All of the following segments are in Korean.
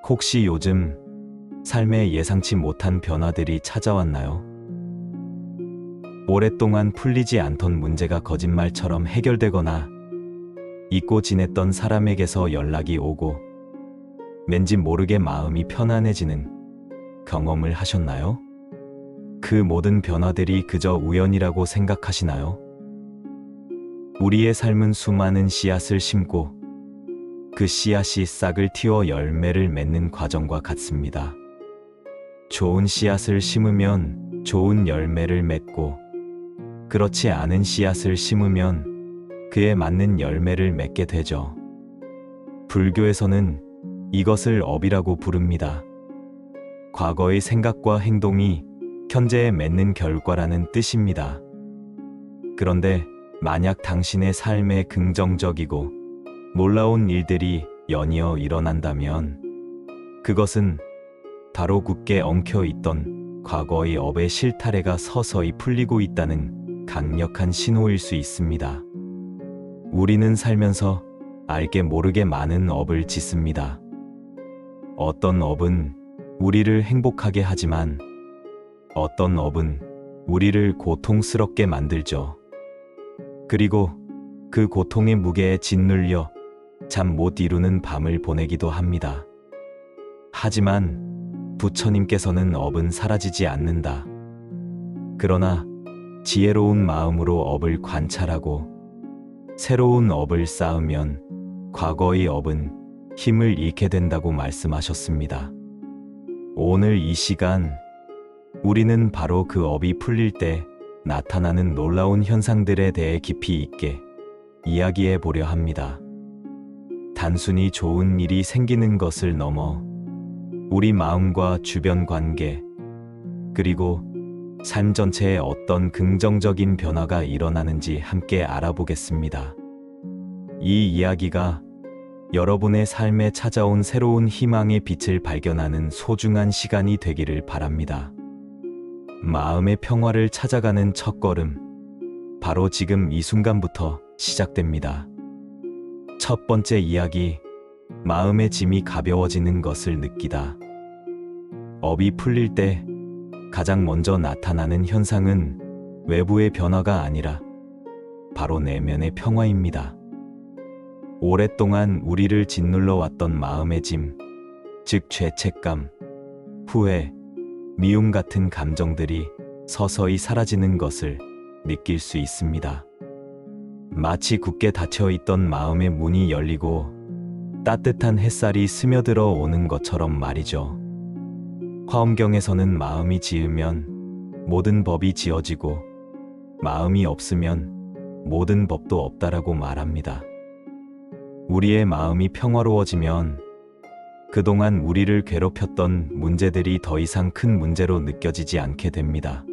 혹시 요즘 삶에 예상치 못한 변화들이 찾아왔나요? 오랫동안 풀리지 않던 문제가 거짓말처럼 해결되거나 잊고 지냈던 사람에게서 연락이 오고 왠지 모르게 마음이 편안해지는 경험을 하셨나요? 그 모든 변화들이 그저 우연이라고 생각하시나요? 우리의 삶은 수많은 씨앗을 심고 그 씨앗이 싹을 틔워 열매를 맺는 과정과 같습니다. 좋은 씨앗을 심으면 좋은 열매를 맺고 그렇지 않은 씨앗을 심으면 그에 맞는 열매를 맺게 되죠. 불교에서는 이것을 업이라고 부릅니다. 과거의 생각과 행동이 현재에 맺는 결과라는 뜻입니다. 그런데 만약 당신의 삶에 긍정적이고 놀라운 일들이 연이어 일어난다면 그것은 바로 굳게 엉켜 있던 과거의 업의 실타래가 서서히 풀리고 있다는 강력한 신호일 수 있습니다. 우리는 살면서 알게 모르게 많은 업을 짓습니다. 어떤 업은 우리를 행복하게 하지만 어떤 업은 우리를 고통스럽게 만들죠. 그리고 그 고통의 무게에 짓눌려 잠 못 이루는 밤을 보내기도 합니다. 하지만 부처님께서는 업은 사라지지 않는다. 그러나 지혜로운 마음으로 업을 관찰하고 새로운 업을 쌓으면 과거의 업은 힘을 잃게 된다고 말씀하셨습니다. 오늘 이 시간 우리는 바로 그 업이 풀릴 때 나타나는 놀라운 현상들에 대해 깊이 있게 이야기해 보려 합니다. 단순히 좋은 일이 생기는 것을 넘어 우리 마음과 주변 관계, 그리고 삶 전체에 어떤 긍정적인 변화가 일어나는지 함께 알아보겠습니다. 이 이야기가 여러분의 삶에 찾아온 새로운 희망의 빛을 발견하는 소중한 시간이 되기를 바랍니다. 마음의 평화를 찾아가는 첫걸음, 바로 지금 이 순간부터 시작됩니다. 첫 번째 이야기, 마음의 짐이 가벼워지는 것을 느끼다. 업이 풀릴 때 가장 먼저 나타나는 현상은 외부의 변화가 아니라 바로 내면의 평화입니다. 오랫동안 우리를 짓눌러 왔던 마음의 짐, 즉 죄책감, 후회, 미움 같은 감정들이 서서히 사라지는 것을 느낄 수 있습니다. 마치 굳게 닫혀있던 마음의 문이 열리고 따뜻한 햇살이 스며들어 오는 것처럼 말이죠. 화엄경에서는 마음이 지으면 모든 법이 지어지고 마음이 없으면 모든 법도 없다라고 말합니다. 우리의 마음이 평화로워지면 그동안 우리를 괴롭혔던 문제들이 더 이상 큰 문제로 느껴지지 않게 됩니다.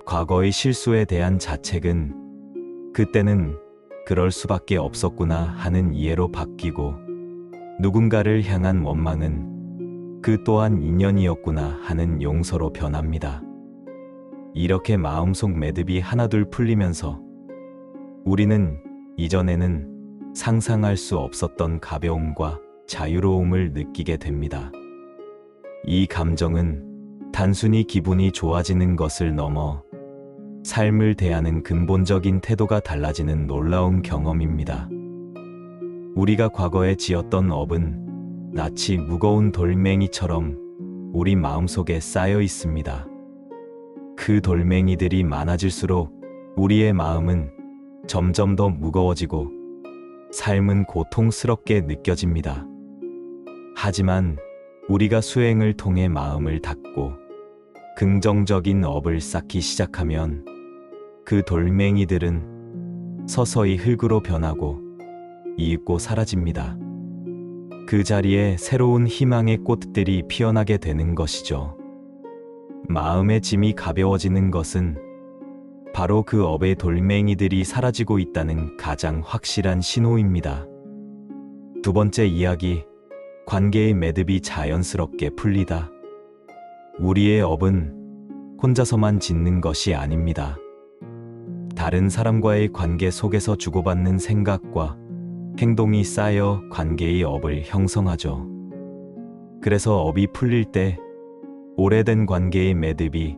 과거의 실수에 대한 자책은 그때는 그럴 수밖에 없었구나 하는 이해로 바뀌고, 누군가를 향한 원망은 그 또한 인연이었구나 하는 용서로 변합니다. 이렇게 마음속 매듭이 하나둘 풀리면서 우리는 이전에는 상상할 수 없었던 가벼움과 자유로움을 느끼게 됩니다. 이 감정은 단순히 기분이 좋아지는 것을 넘어 삶을 대하는 근본적인 태도가 달라지는 놀라운 경험입니다. 우리가 과거에 지었던 업은 낯이 무거운 돌멩이처럼 우리 마음속에 쌓여 있습니다. 그 돌멩이들이 많아질수록 우리의 마음은 점점 더 무거워지고 삶은 고통스럽게 느껴집니다. 하지만 우리가 수행을 통해 마음을 닫고 긍정적인 업을 쌓기 시작하면 그 돌멩이들은 서서히 흙으로 변하고 이윽고 사라집니다. 그 자리에 새로운 희망의 꽃들이 피어나게 되는 것이죠. 마음의 짐이 가벼워지는 것은 바로 그 업의 돌멩이들이 사라지고 있다는 가장 확실한 신호입니다. 두 번째 이야기, 관계의 매듭이 자연스럽게 풀리다. 우리의 업은 혼자서만 짓는 것이 아닙니다. 다른 사람과의 관계 속에서 주고받는 생각과 행동이 쌓여 관계의 업을 형성하죠. 그래서 업이 풀릴 때 오래된 관계의 매듭이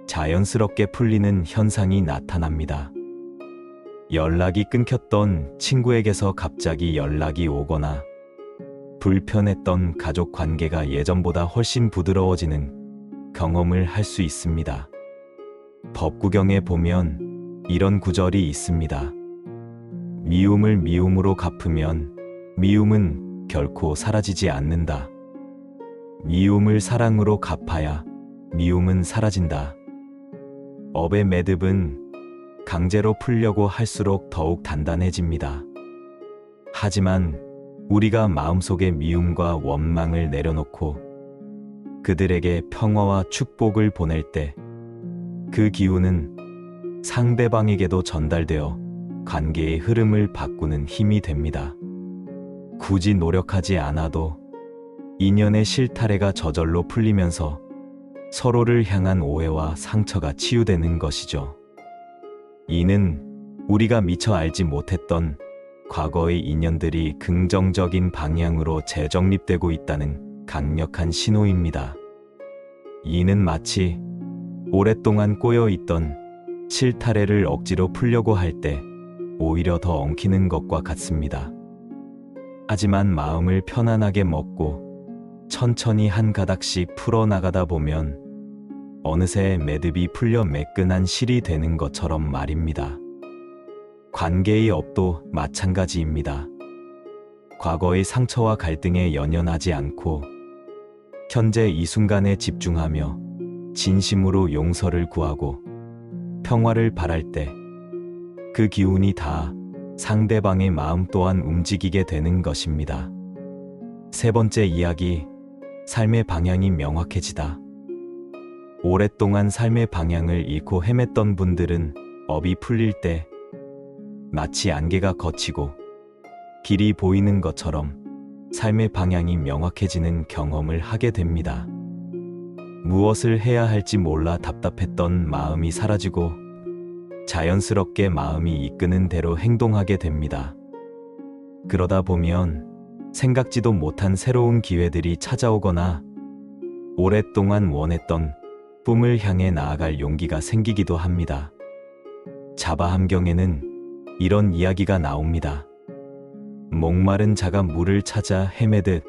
자연스럽게 풀리는 현상이 나타납니다. 연락이 끊겼던 친구에게서 갑자기 연락이 오거나 불편했던 가족 관계가 예전보다 훨씬 부드러워지는 경험을 할 수 있습니다. 법구경에 보면 이런 구절이 있습니다. 미움을 미움으로 갚으면 미움은 결코 사라지지 않는다. 미움을 사랑으로 갚아야 미움은 사라진다. 업의 매듭은 강제로 풀려고 할수록 더욱 단단해집니다. 하지만 우리가 마음속에 미움과 원망을 내려놓고 그들에게 평화와 축복을 보낼 때 그 기운은 상대방에게도 전달되어 관계의 흐름을 바꾸는 힘이 됩니다. 굳이 노력하지 않아도 인연의 실타래가 저절로 풀리면서 서로를 향한 오해와 상처가 치유되는 것이죠. 이는 우리가 미처 알지 못했던 과거의 인연들이 긍정적인 방향으로 재정립되고 있다는 강력한 신호입니다. 이는 마치 오랫동안 꼬여있던 실타래를 억지로 풀려고 할 때 오히려 더 엉키는 것과 같습니다. 하지만 마음을 편안하게 먹고 천천히 한 가닥씩 풀어나가다 보면 어느새 매듭이 풀려 매끈한 실이 되는 것처럼 말입니다. 관계의 업도 마찬가지입니다. 과거의 상처와 갈등에 연연하지 않고 현재 이 순간에 집중하며 진심으로 용서를 구하고 평화를 바랄 때 그 기운이 다 상대방의 마음 또한 움직이게 되는 것입니다. 세 번째 이야기, 삶의 방향이 명확해지다. 오랫동안 삶의 방향을 잃고 헤맸던 분들은 업이 풀릴 때 마치 안개가 걷히고 길이 보이는 것처럼 삶의 방향이 명확해지는 경험을 하게 됩니다. 무엇을 해야 할지 몰라 답답했던 마음이 사라지고 자연스럽게 마음이 이끄는 대로 행동하게 됩니다. 그러다 보면 생각지도 못한 새로운 기회들이 찾아오거나 오랫동안 원했던 꿈을 향해 나아갈 용기가 생기기도 합니다. 자바함경에는 이런 이야기가 나옵니다. 목마른 자가 물을 찾아 헤매듯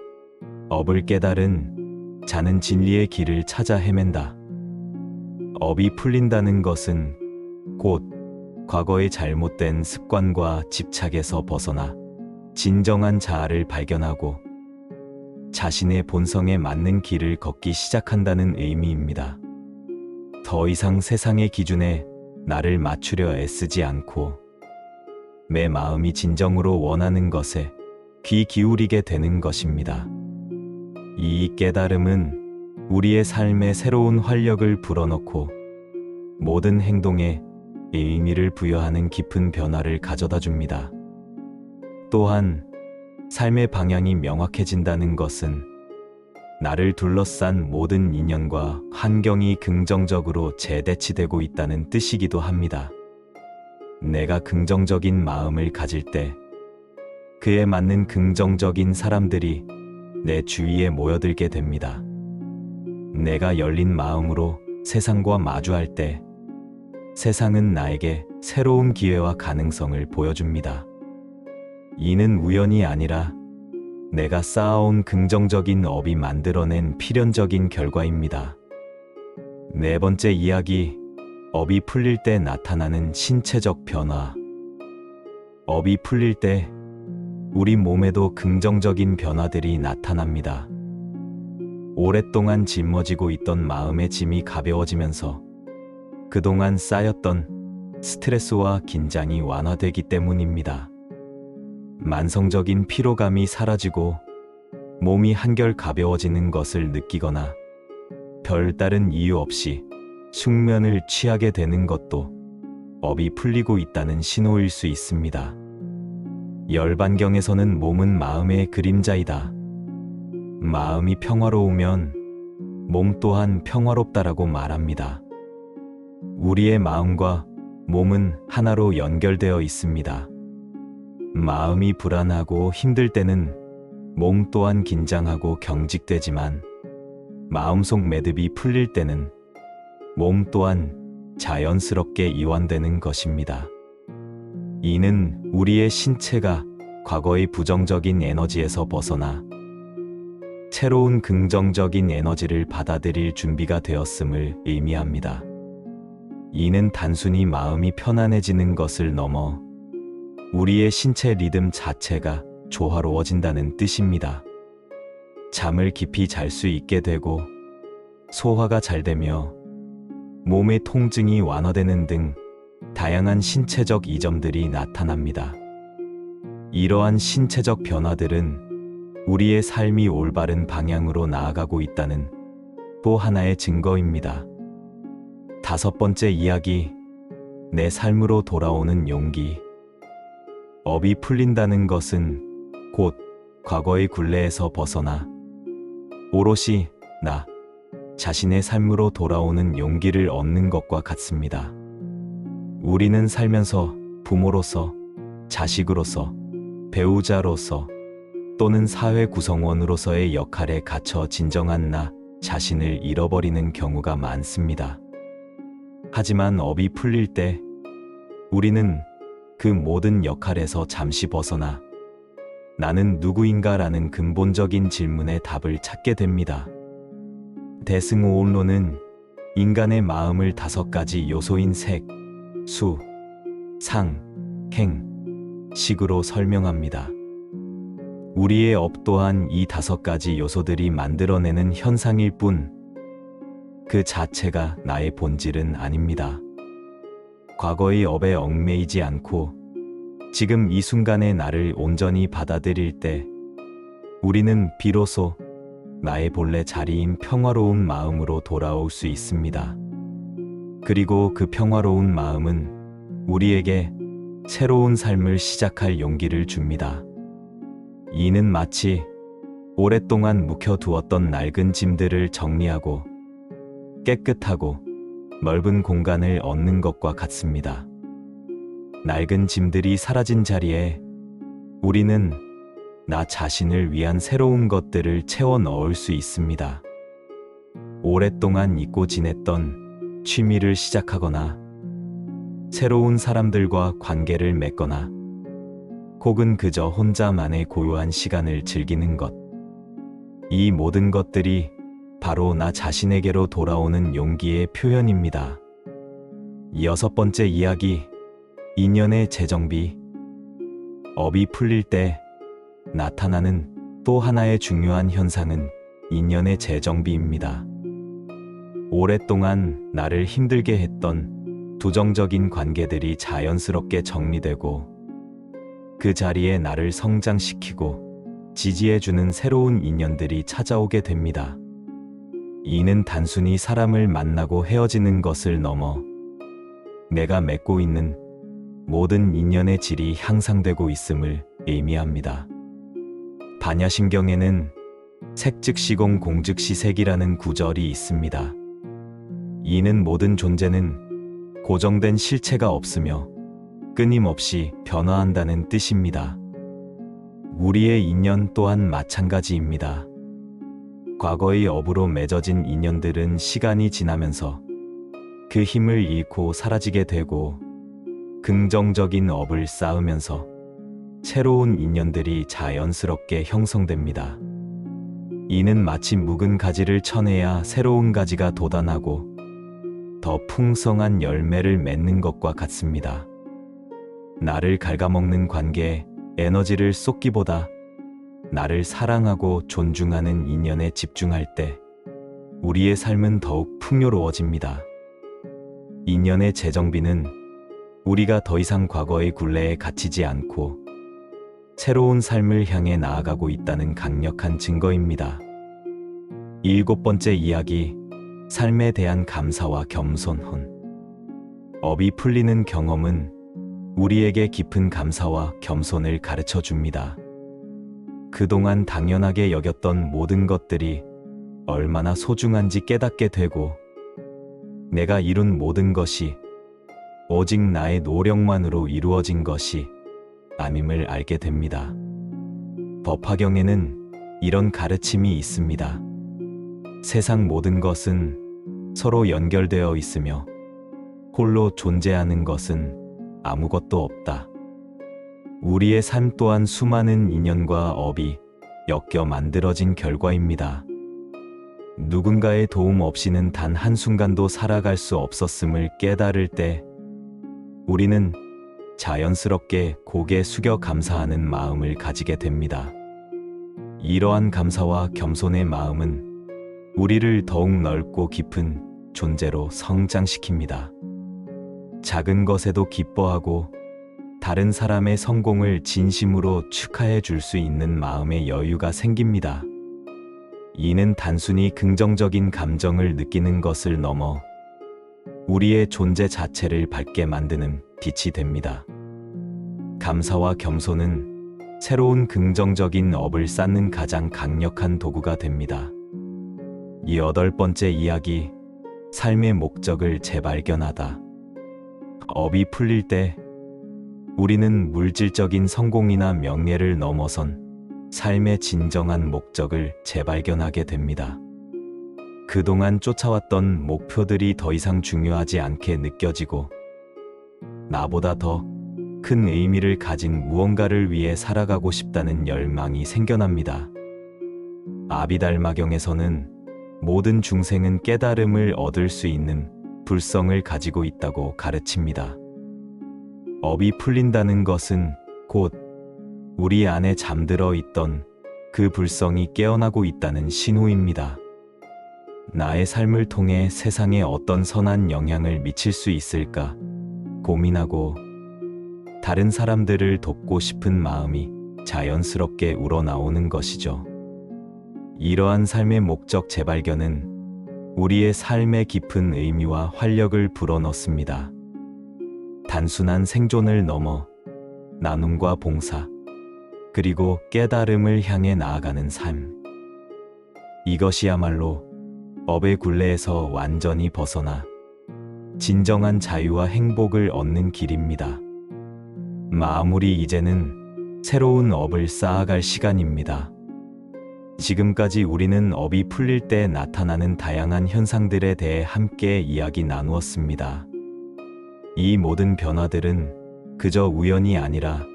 업을 깨달은 자는 진리의 길을 찾아 헤맨다. 업이 풀린다는 것은 곧 과거의 잘못된 습관과 집착에서 벗어나 진정한 자아를 발견하고 자신의 본성에 맞는 길을 걷기 시작한다는 의미입니다. 더 이상 세상의 기준에 나를 맞추려 애쓰지 않고 내 마음이 진정으로 원하는 것에 귀 기울이게 되는 것입니다. 이 깨달음은 우리의 삶에 새로운 활력을 불어넣고 모든 행동에 의미를 부여하는 깊은 변화를 가져다 줍니다. 또한 삶의 방향이 명확해진다는 것은 나를 둘러싼 모든 인연과 환경이 긍정적으로 재대치되고 있다는 뜻이기도 합니다. 내가 긍정적인 마음을 가질 때 그에 맞는 긍정적인 사람들이 내 주위에 모여들게 됩니다. 내가 열린 마음으로 세상과 마주할 때 세상은 나에게 새로운 기회와 가능성을 보여줍니다. 이는 우연이 아니라 내가 쌓아온 긍정적인 업이 만들어낸 필연적인 결과입니다. 네 번째 이야기, 업이 풀릴 때 나타나는 신체적 변화. 업이 풀릴 때 우리 몸에도 긍정적인 변화들이 나타납니다. 오랫동안 짊어지고 있던 마음의 짐이 가벼워지면서 그동안 쌓였던 스트레스와 긴장이 완화되기 때문입니다. 만성적인 피로감이 사라지고 몸이 한결 가벼워지는 것을 느끼거나 별다른 이유 없이 숙면을 취하게 되는 것도 업이 풀리고 있다는 신호일 수 있습니다. 열반경에서는 몸은 마음의 그림자이다. 마음이 평화로우면 몸 또한 평화롭다라고 말합니다. 우리의 마음과 몸은 하나로 연결되어 있습니다. 마음이 불안하고 힘들 때는 몸 또한 긴장하고 경직되지만 마음속 매듭이 풀릴 때는 몸 또한 자연스럽게 이완되는 것입니다. 이는 우리의 신체가 과거의 부정적인 에너지에서 벗어나 새로운 긍정적인 에너지를 받아들일 준비가 되었음을 의미합니다. 이는 단순히 마음이 편안해지는 것을 넘어 우리의 신체 리듬 자체가 조화로워진다는 뜻입니다. 잠을 깊이 잘 수 있게 되고 소화가 잘 되며 몸의 통증이 완화되는 등 다양한 신체적 이점들이 나타납니다. 이러한 신체적 변화들은 우리의 삶이 올바른 방향으로 나아가고 있다는 또 하나의 증거입니다. 5번째 이야기, 내 삶으로 돌아오는 용기. 업이 풀린다는 것은 곧 과거의 굴레에서 벗어나 오롯이 나 자신의 삶으로 돌아오는 용기를 얻는 것과 같습니다. 우리는 살면서 부모로서, 자식으로서, 배우자로서 또는 사회 구성원으로서의 역할에 갇혀 진정한 나 자신을 잃어버리는 경우가 많습니다. 하지만 업이 풀릴 때 우리는 그 모든 역할에서 잠시 벗어나 나는 누구인가라는 근본적인 질문에 답을 찾게 됩니다. 대승호론은 인간의 마음을 5가지 요소인 색, 수, 상, 행, 식으로 설명합니다. 우리의 업 또한 이 5가지 요소들이 만들어내는 현상일 뿐 그 자체가 나의 본질은 아닙니다. 과거의 업에 얽매이지 않고 지금 이 순간의 나를 온전히 받아들일 때 우리는 비로소 나의 본래 자리인 평화로운 마음으로 돌아올 수 있습니다. 그리고 그 평화로운 마음은 우리에게 새로운 삶을 시작할 용기를 줍니다. 이는 마치 오랫동안 묵혀두었던 낡은 짐들을 정리하고 깨끗하고 넓은 공간을 얻는 것과 같습니다. 낡은 짐들이 사라진 자리에 우리는 나 자신을 위한 새로운 것들을 채워 넣을 수 있습니다. 오랫동안 잊고 지냈던 취미를 시작하거나 새로운 사람들과 관계를 맺거나 혹은 그저 혼자만의 고요한 시간을 즐기는 것. 이 모든 것들이 바로 나 자신에게로 돌아오는 용기의 표현입니다. 6번째 이야기, 인연의 재정비. 업이 풀릴 때 나타나는 또 하나의 중요한 현상은 인연의 재정비입니다. 오랫동안 나를 힘들게 했던 부정적인 관계들이 자연스럽게 정리되고 그 자리에 나를 성장시키고 지지해주는 새로운 인연들이 찾아오게 됩니다. 이는 단순히 사람을 만나고 헤어지는 것을 넘어 내가 맺고 있는 모든 인연의 질이 향상되고 있음을 의미합니다. 반야심경에는 색즉시공 공즉시색이라는 구절이 있습니다. 이는 모든 존재는 고정된 실체가 없으며 끊임없이 변화한다는 뜻입니다. 우리의 인연 또한 마찬가지입니다. 과거의 업으로 맺어진 인연들은 시간이 지나면서 그 힘을 잃고 사라지게 되고 긍정적인 업을 쌓으면서 새로운 인연들이 자연스럽게 형성됩니다. 이는 마치 묵은 가지를 쳐내야 새로운 가지가 돋아나고 더 풍성한 열매를 맺는 것과 같습니다. 나를 갉아먹는 관계에 에너지를 쏟기보다 나를 사랑하고 존중하는 인연에 집중할 때 우리의 삶은 더욱 풍요로워집니다. 인연의 재정비는 우리가 더 이상 과거의 굴레에 갇히지 않고 새로운 삶을 향해 나아가고 있다는 강력한 증거입니다. 7번째 이야기, 삶에 대한 감사와 겸손혼. 업이 풀리는 경험은 우리에게 깊은 감사와 겸손을 가르쳐 줍니다. 그동안 당연하게 여겼던 모든 것들이 얼마나 소중한지 깨닫게 되고 내가 이룬 모든 것이 오직 나의 노력만으로 이루어진 것이 아님을 알게 됩니다. 법화경에는 이런 가르침이 있습니다. 세상 모든 것은 서로 연결되어 있으며 홀로 존재하는 것은 아무것도 없다. 우리의 삶 또한 수많은 인연과 업이 엮여 만들어진 결과입니다. 누군가의 도움 없이는 단 한순간도 살아갈 수 없었음을 깨달을 때 우리는 자연스럽게 고개 숙여 감사하는 마음을 가지게 됩니다. 이러한 감사와 겸손의 마음은 우리를 더욱 넓고 깊은 존재로 성장시킵니다. 작은 것에도 기뻐하고 다른 사람의 성공을 진심으로 축하해 줄 수 있는 마음의 여유가 생깁니다. 이는 단순히 긍정적인 감정을 느끼는 것을 넘어 우리의 존재 자체를 밝게 만드는 빛이 됩니다. 감사와 겸손은 새로운 긍정적인 업을 쌓는 가장 강력한 도구가 됩니다. 이 8번째 이야기, 삶의 목적을 재발견하다. 업이 풀릴 때 우리는 물질적인 성공이나 명예를 넘어선 삶의 진정한 목적을 재발견하게 됩니다. 그동안 쫓아왔던 목표들이 더 이상 중요하지 않게 느껴지고 나보다 더 큰 의미를 가진 무언가를 위해 살아가고 싶다는 열망이 생겨납니다. 아비달마경에서는 모든 중생은 깨달음을 얻을 수 있는 불성을 가지고 있다고 가르칩니다. 업이 풀린다는 것은 곧 우리 안에 잠들어 있던 그 불성이 깨어나고 있다는 신호입니다. 나의 삶을 통해 세상에 어떤 선한 영향을 미칠 수 있을까 고민하고 다른 사람들을 돕고 싶은 마음이 자연스럽게 우러나오는 것이죠. 이러한 삶의 목적 재발견은 우리의 삶에 깊은 의미와 활력을 불어넣습니다. 단순한 생존을 넘어 나눔과 봉사, 그리고 깨달음을 향해 나아가는 삶. 이것이야말로 업의 굴레에서 완전히 벗어나 진정한 자유와 행복을 얻는 길입니다. 마무리 이제는 새로운 업을 쌓아갈 시간입니다. 지금까지 우리는 업이 풀릴 때 나타나는 다양한 현상들에 대해 함께 이야기 나누었습니다. 이 모든 변화들은 그저 우연이 아니라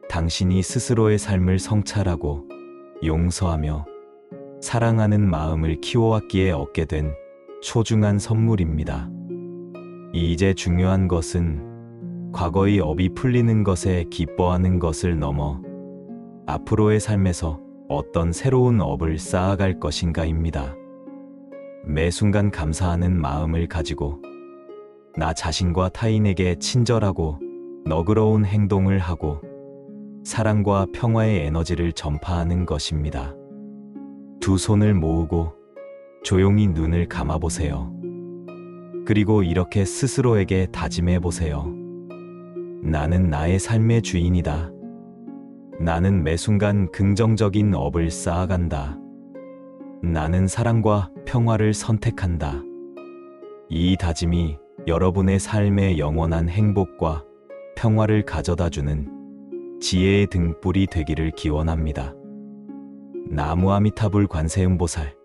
당신이 스스로의 삶을 성찰하고 용서하며 사랑하는 마음을 키워왔기에 얻게 된 소중한 선물입니다. 이제 중요한 것은 과거의 업이 풀리는 것에 기뻐하는 것을 넘어 앞으로의 삶에서 어떤 새로운 업을 쌓아갈 것인가입니다. 매 순간 감사하는 마음을 가지고 나 자신과 타인에게 친절하고 너그러운 행동을 하고 사랑과 평화의 에너지를 전파하는 것입니다. 두 손을 모으고 조용히 눈을 감아보세요. 그리고 이렇게 스스로에게 다짐해 보세요. 나는 나의 삶의 주인이다. 나는 매 순간 긍정적인 업을 쌓아간다. 나는 사랑과 평화를 선택한다. 이 다짐이 여러분의 삶에 영원한 행복과 평화를 가져다주는 지혜의 등불이 되기를 기원합니다. 나무 아미타불 관세음보살